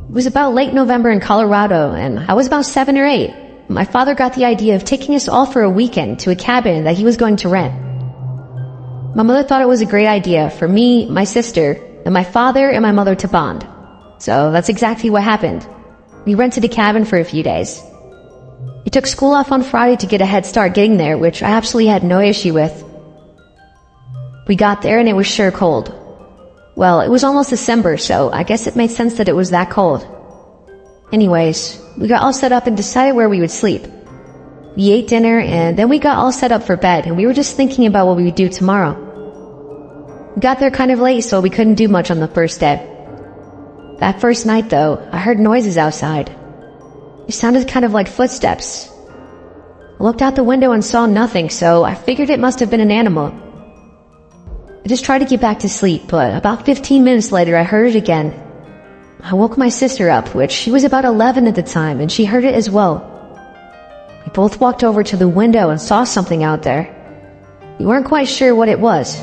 It was about late November in Colorado, and I was about 7 or 8. My father got the idea of taking us all for a weekend to a cabin that he was going to rent. My mother thought it was a great idea for me, my sister, and my father and my mother to bond. So that's exactly what happened. We rented a cabin for a few days. We took school off on Friday to get a head start getting there, which I absolutely had no issue with. We got there and it was sure cold. Well, it was almost December, so I guess it made sense that it was that cold. Anyways, we got all set up and decided where we would sleep. We ate dinner and then we got all set up for bed, and we were just thinking about what we would do tomorrow. We got there kind of late, so we couldn't do much on the first day. That first night though, I heard noises outside. It sounded kind of like footsteps. I looked out the window and saw nothing, so I figured it must have been an animal. I just tried to get back to sleep, but about 15 minutes later I heard it again. I woke my sister up, which she was about 11 at the time, and she heard it as well. We both walked over to the window and saw something out there. We weren't quite sure what it was.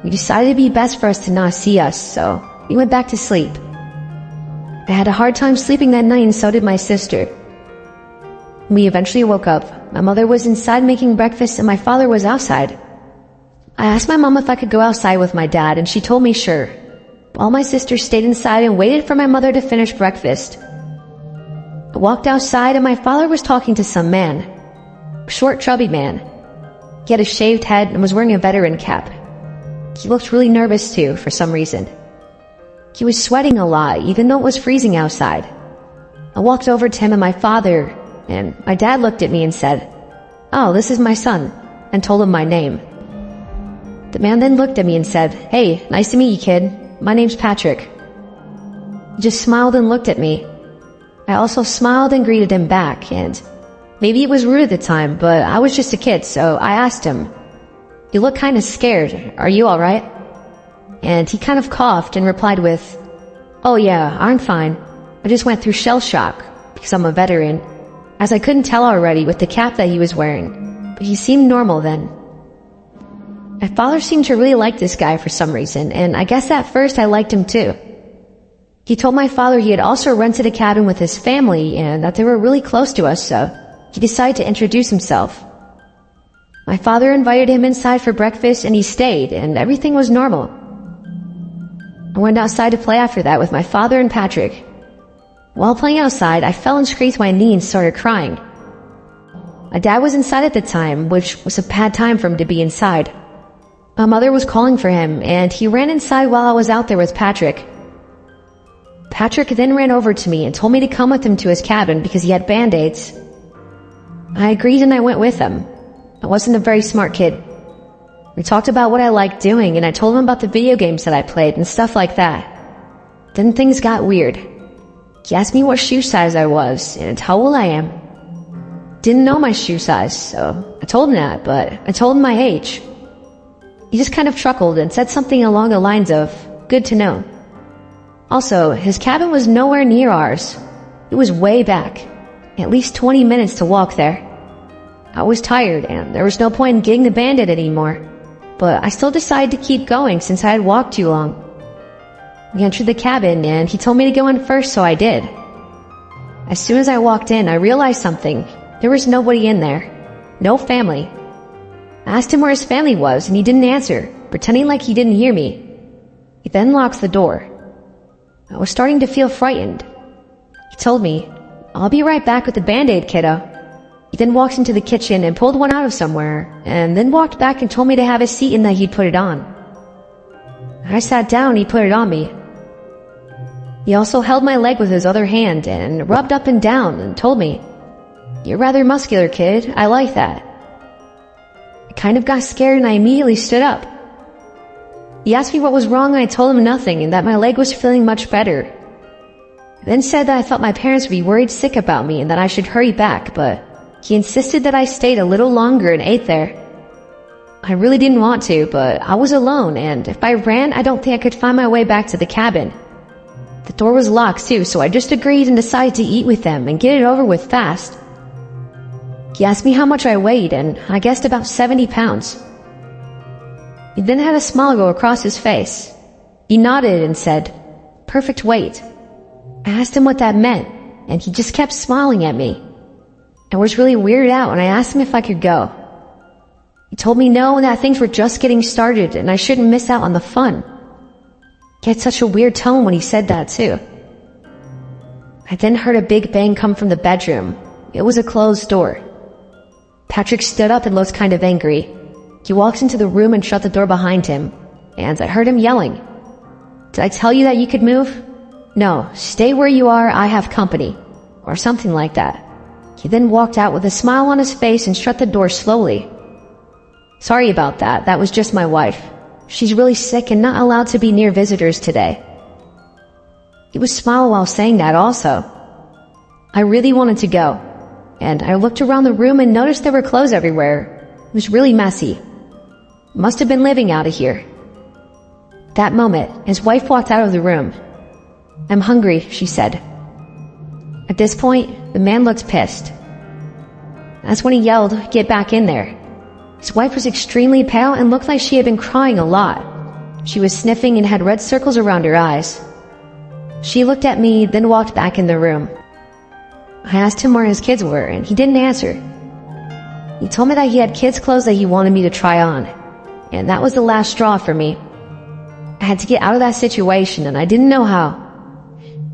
We decided it'd be best for us to not see us, so we went back to sleep. I had a hard time sleeping that night, and so did my sister. When we eventually woke up, my mother was inside making breakfast and my father was outside. I asked my mom if I could go outside with my dad, and she told me sure. All my sisters stayed inside and waited for my mother to finish breakfast. I walked outside and my father was talking to some man. A short, chubby man. He had a shaved head and was wearing a veteran cap. He looked really nervous too, for some reason. He was sweating a lot, even though it was freezing outside. I walked over to him and my father, and my dad looked at me and said, "Oh, this is my son," and told him my name. The man then looked at me and said, "Hey, nice to meet you, kid. My name's Patrick." He just smiled and looked at me. I also smiled and greeted him back, and maybe it was rude at the time, but I was just a kid, so I asked him, "You look kind of scared. Are you alright?" And he kind of coughed and replied with, "Oh yeah, I'm fine. I just went through shell shock, because I'm a veteran," as I couldn't tell already with the cap that he was wearing, but he seemed normal then. My father seemed to really like this guy for some reason, and I guess at first I liked him too. He told my father he had also rented a cabin with his family and that they were really close to us, so he decided to introduce himself. My father invited him inside for breakfast and he stayed, and everything was normal. I went outside to play after that with my father and Patrick. While playing outside, I fell and scraped my knee and started crying. My dad was inside at the time, which was a bad time for him to be inside. My mother was calling for him, and he ran inside while I was out there with Patrick. Patrick then ran over to me and told me to come with him to his cabin because he had band-aids. I agreed and I went with him. I wasn't a very smart kid. We talked about what I liked doing, and I told him about the video games that I played and stuff like that. Then things got weird. He asked me what shoe size I was and how old I am. Didn't know my shoe size, so I told him that, but I told him my age. He just kind of chuckled and said something along the lines of, "Good to know." Also, his cabin was nowhere near ours. It was way back, at least 20 minutes to walk there. I was tired and there was no point in getting the Band-Aid anymore, but I still decided to keep going since I had walked too long. We entered the cabin and he told me to go in first, so I did. As soon as I walked in, I realized something. There was nobody in there. No family. I asked him where his family was and he didn't answer, pretending like he didn't hear me. He then locks the door. I was starting to feel frightened. He told me, "I'll be right back with the Band-Aid, kiddo." He then walked into the kitchen and pulled one out of somewhere, and then walked back and told me to have a seat and that he'd put it on. I sat down and he put it on me. He also held my leg with his other hand and rubbed up and down and told me, "You're rather muscular, kid. I like that." I kind of got scared and I immediately stood up. He asked me what was wrong and I told him nothing and that my leg was feeling much better. I then said that I thought my parents would be worried sick about me and that I should hurry back, but he insisted that I stayed a little longer and ate there. I really didn't want to, but I was alone, and if I ran, I don't think I could find my way back to the cabin. The door was locked too, so I just agreed and decided to eat with them and get it over with fast. He asked me how much I weighed, and I guessed about 70 pounds. He then had a smile go across his face. He nodded and said, "Perfect weight." I asked him what that meant, and he just kept smiling at me. I was really weirded out when I asked him if I could go. He told me no, and that things were just getting started and I shouldn't miss out on the fun. He had such a weird tone when he said that too. I then heard a big bang come from the bedroom. It was a closed door. Patrick stood up and looked kind of angry. He walks into the room and shut the door behind him, and I heard him yelling, "Did I tell you that you could move? No, stay where you are, I have company," or something like that. He then walked out with a smile on his face and shut the door slowly. "Sorry about that, that was just my wife. She's really sick and not allowed to be near visitors today." He was smiling while saying that also. I really wanted to go, and I looked around the room and noticed there were clothes everywhere. It was really messy. Must have been living out of here. That moment, his wife walked out of the room. "I'm hungry," she said. At this point, the man looked pissed. That's when he yelled, "Get back in there." His wife was extremely pale and looked like she had been crying a lot. She was sniffing and had red circles around her eyes. She looked at me, then walked back in the room. I asked him where his kids were, and he didn't answer. He told me that he had kids' clothes that he wanted me to try on, and that was the last straw for me. I had to get out of that situation, and I didn't know how.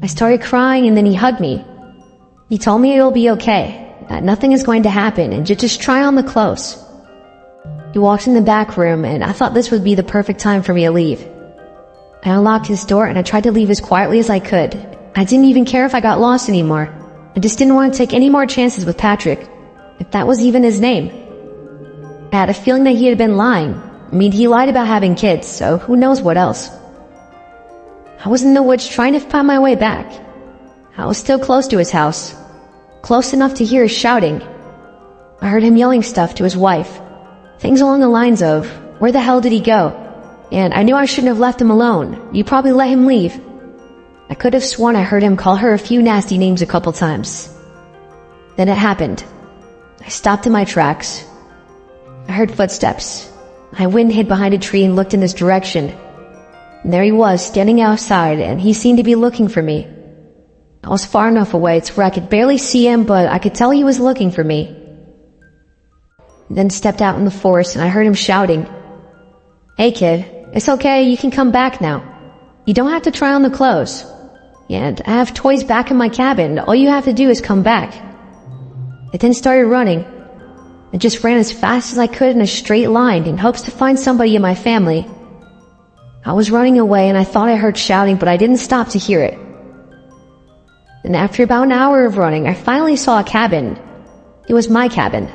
I started crying, and then he hugged me. He told me it'll be okay, that nothing is going to happen, and just try on the clothes. He walked in the back room, and I thought this would be the perfect time for me to leave. I unlocked his door, and I tried to leave as quietly as I could. I didn't even care if I got lost anymore. I just didn't want to take any more chances with Patrick, if that was even his name. I had a feeling that he had been lying. I mean, he lied about having kids, so who knows what else. I was in the woods trying to find my way back. I was still close to his house, close enough to hear his shouting. I heard him yelling stuff to his wife, things along the lines of, "Where the hell did he go?" And I knew I shouldn't have left him alone. You probably let him leave. I could have sworn I heard him call her a few nasty names a couple times. Then it happened. I stopped in my tracks. I heard footsteps. I went and hid behind a tree and looked in his direction. And there he was, standing outside, and he seemed to be looking for me. I was far enough away to where I could barely see him, but I could tell he was looking for me. He then stepped out in the forest, and I heard him shouting, "Hey kid, it's okay, you can come back now. You don't have to try on the clothes. And I have toys back in my cabin, all you have to do is come back." I then started running. I just ran as fast as I could in a straight line in hopes to find somebody in my family. I was running away and I thought I heard shouting, but I didn't stop to hear it. And after about an hour of running, I finally saw a cabin. It was my cabin.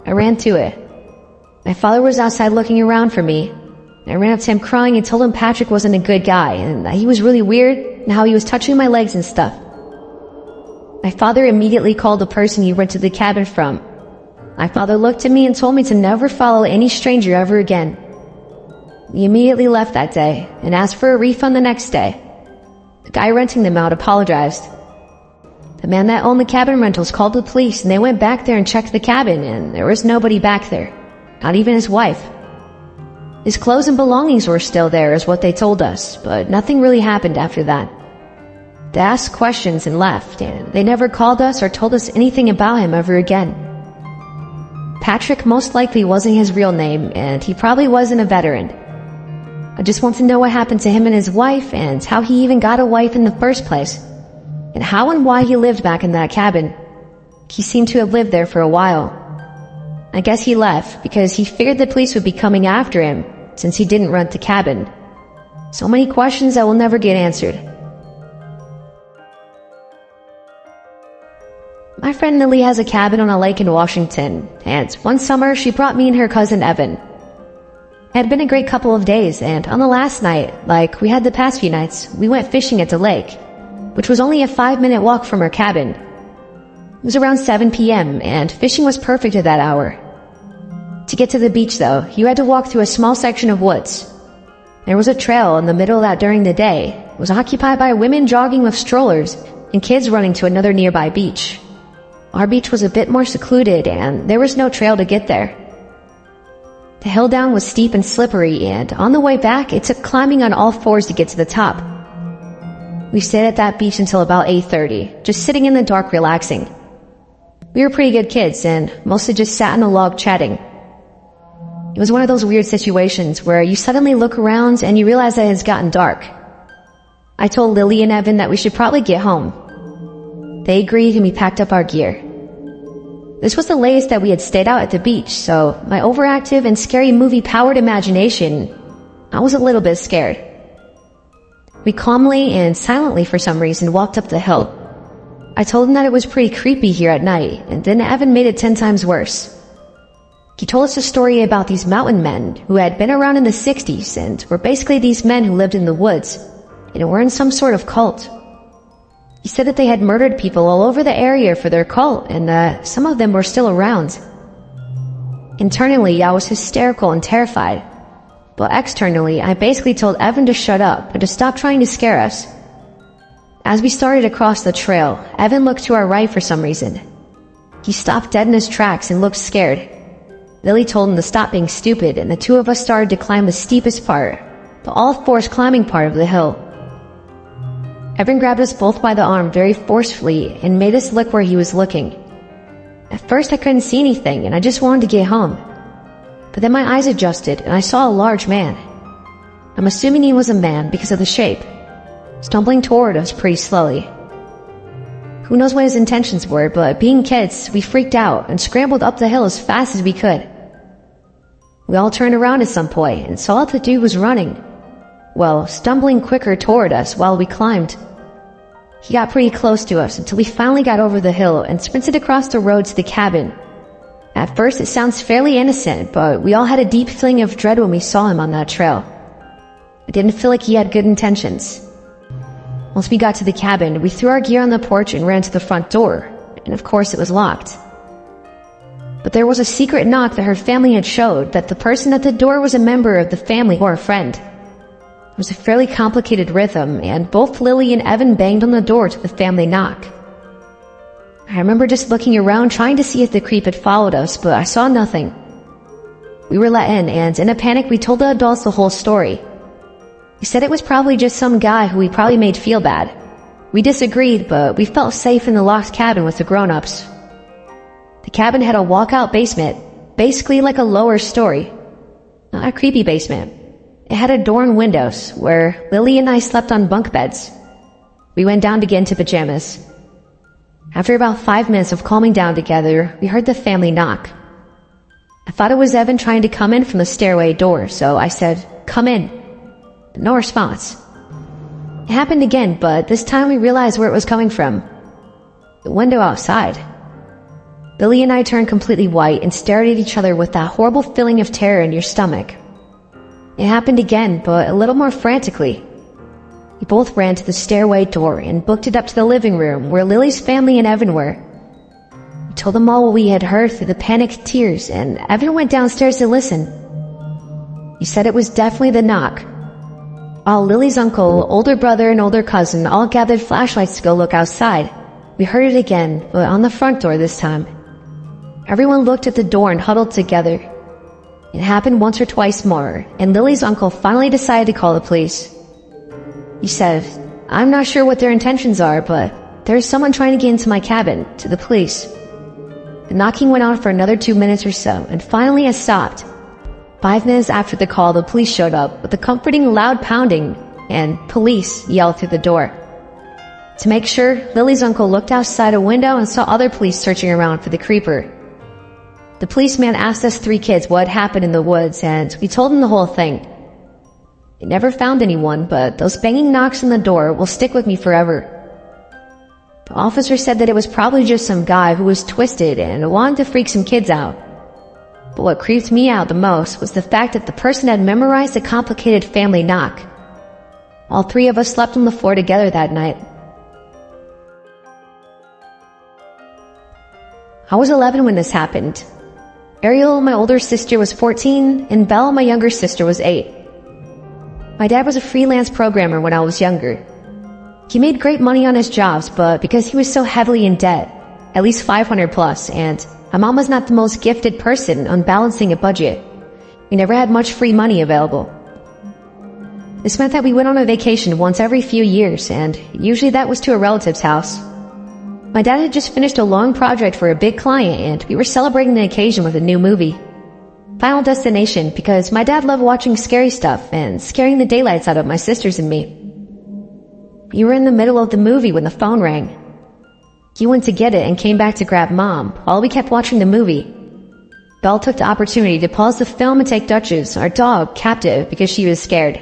I ran to it. My father was outside looking around for me. I ran up to him crying and told him Patrick wasn't a good guy and that he was really weird and how he was touching my legs and stuff. My father immediately called the person he rented the cabin from. My father looked at me and told me to never follow any stranger ever again. He immediately left that day and asked for a refund the next day. The guy renting them out apologized. The man that owned the cabin rentals called the police and they went back there and checked the cabin and there was nobody back there, not even his wife. His clothes and belongings were still there is what they told us, but nothing really happened after that. They asked questions and left, and they never called us or told us anything about him ever again. Patrick most likely wasn't his real name, and he probably wasn't a veteran. I just want to know what happened to him and his wife, and how he even got a wife in the first place, and how and why he lived back in that cabin. He seemed to have lived there for a while. I guess he left because he figured the police would be coming after him since he didn't rent the cabin. So many questions that will never get answered. My friend Lily has a cabin on a lake in Washington, and one summer she brought me and her cousin Evan. It had been a great couple of days, and on the last night, like we had the past few nights, we went fishing at the lake, which was only a 5-minute walk from her cabin. It was around 7 p.m., and fishing was perfect at that hour. To get to the beach, though, you had to walk through a small section of woods. There was a trail in the middle of that during the day. It was occupied by women jogging with strollers and kids running to another nearby beach. Our beach was a bit more secluded, and there was no trail to get there. The hill down was steep and slippery, and on the way back, it took climbing on all fours to get to the top. We stayed at that beach until about 8:30, just sitting in the dark relaxing. We were pretty good kids and mostly just sat on a log chatting. It was one of those weird situations where you suddenly look around and you realize that it's gotten dark. I told Lily and Evan that we should probably get home. They agreed and we packed up our gear. This was the latest that we had stayed out at the beach, so my overactive and scary movie-powered imagination, I was a little bit scared. We calmly and silently for some reason walked up the hill. I told him that it was pretty creepy here at night, and then Evan made it 10 times worse. He told us a story about these mountain men who had been around in the 60s and were basically these men who lived in the woods and were in some sort of cult. He said that they had murdered people all over the area for their cult and some of them were still around. Internally, I was hysterical and terrified, but externally, I basically told Evan to shut up and to stop trying to scare us. As we started across the trail, Evan looked to our right for some reason. He stopped dead in his tracks and looked scared. Lily told him to stop being stupid, and the two of us started to climb the steepest part, the all-force climbing part of the hill. Evan grabbed us both by the arm very forcefully and made us look where he was looking. At first I couldn't see anything and I just wanted to get home. But then my eyes adjusted and I saw a large man. I'm assuming he was a man because of the shape, stumbling toward us pretty slowly. Who knows what his intentions were, but being kids, we freaked out and scrambled up the hill as fast as we could. We all turned around at some point and saw that the dude was running. Well, stumbling quicker toward us while we climbed. He got pretty close to us until we finally got over the hill and sprinted across the road to the cabin. At first it sounds fairly innocent, but we all had a deep feeling of dread when we saw him on that trail. I didn't feel like he had good intentions. Once we got to the cabin, we threw our gear on the porch and ran to the front door, and of course it was locked. But there was a secret knock that her family had showed that the person at the door was a member of the family or a friend. It was a fairly complicated rhythm, and both Lily and Evan banged on the door to the family knock. I remember just looking around trying to see if the creep had followed us, but I saw nothing. We were let in, and in a panic we told the adults the whole story. We said it was probably just some guy who we probably made feel bad. We disagreed, but we felt safe in the locked cabin with the grown-ups. The cabin had a walkout basement, basically like a lower story. Not a creepy basement. It had a door and windows, where Lily and I slept on bunk beds. We went down to get into pajamas. After about 5 minutes of calming down together, we heard the family knock. I thought it was Evan trying to come in from the stairway door, so I said, "Come in." But no response. It happened again, but this time we realized where it was coming from. The window outside. Lily and I turned completely white and stared at each other with that horrible feeling of terror in your stomach. It happened again, but a little more frantically. We both ran to the stairway door and booked it up to the living room where Lily's family and Evan were. We told them all what we had heard through the panicked tears, and Evan went downstairs to listen. He said it was definitely the knock. While Lily's uncle, older brother, and older cousin all gathered flashlights to go look outside, we heard it again, but on the front door this time. Everyone looked at the door and huddled together. It happened once or twice more, and Lily's uncle finally decided to call the police. He said, "I'm not sure what their intentions are, but there's someone trying to get into my cabin," to the police. The knocking went on for another 2 minutes or so, and finally it stopped. 5 minutes after the call, the police showed up with a comforting loud pounding, and "Police" yelled through the door. To make sure, Lily's uncle looked outside a window and saw other police searching around for the creeper. The policeman asked us 3 kids what had happened in the woods, and we told him the whole thing. They never found anyone, but those banging knocks on the door will stick with me forever. The officer said that it was probably just some guy who was twisted and wanted to freak some kids out. But what creeped me out the most was the fact that the person had memorized a complicated family knock. All 3 of us slept on the floor together that night. I was 11 when this happened. Ariel, my older sister, was 14, and Belle, my younger sister, was 8. My dad was a freelance programmer when I was younger. He made great money on his jobs, but because he was so heavily in debt, at least 500 plus, and my mom was not the most gifted person on balancing a budget, we never had much free money available. This meant that we went on a vacation once every few years, and usually that was to a relative's house. My dad had just finished a long project for a big client, and we were celebrating the occasion with a new movie. Final Destination, because my dad loved watching scary stuff and scaring the daylights out of my sisters and me. We were in the middle of the movie when the phone rang. He went to get it and came back to grab Mom while we kept watching the movie. Belle took the opportunity to pause the film and take Duchess, our dog, captive because she was scared.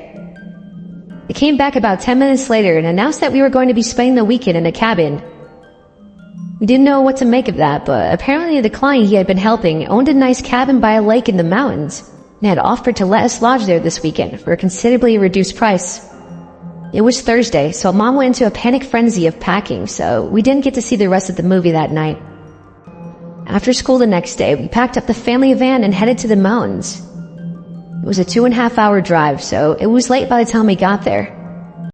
They came back about 10 minutes later and announced that we were going to be spending the weekend in a cabin. We didn't know what to make of that, but apparently the client he had been helping owned a nice cabin by a lake in the mountains and had offered to let us lodge there this weekend for a considerably reduced price. It was Thursday, so Mom went into a panic frenzy of packing, so we didn't get to see the rest of the movie that night. After school the next day, we packed up the family van and headed to the mountains. It was a 2.5-hour drive, so it was late by the time we got there.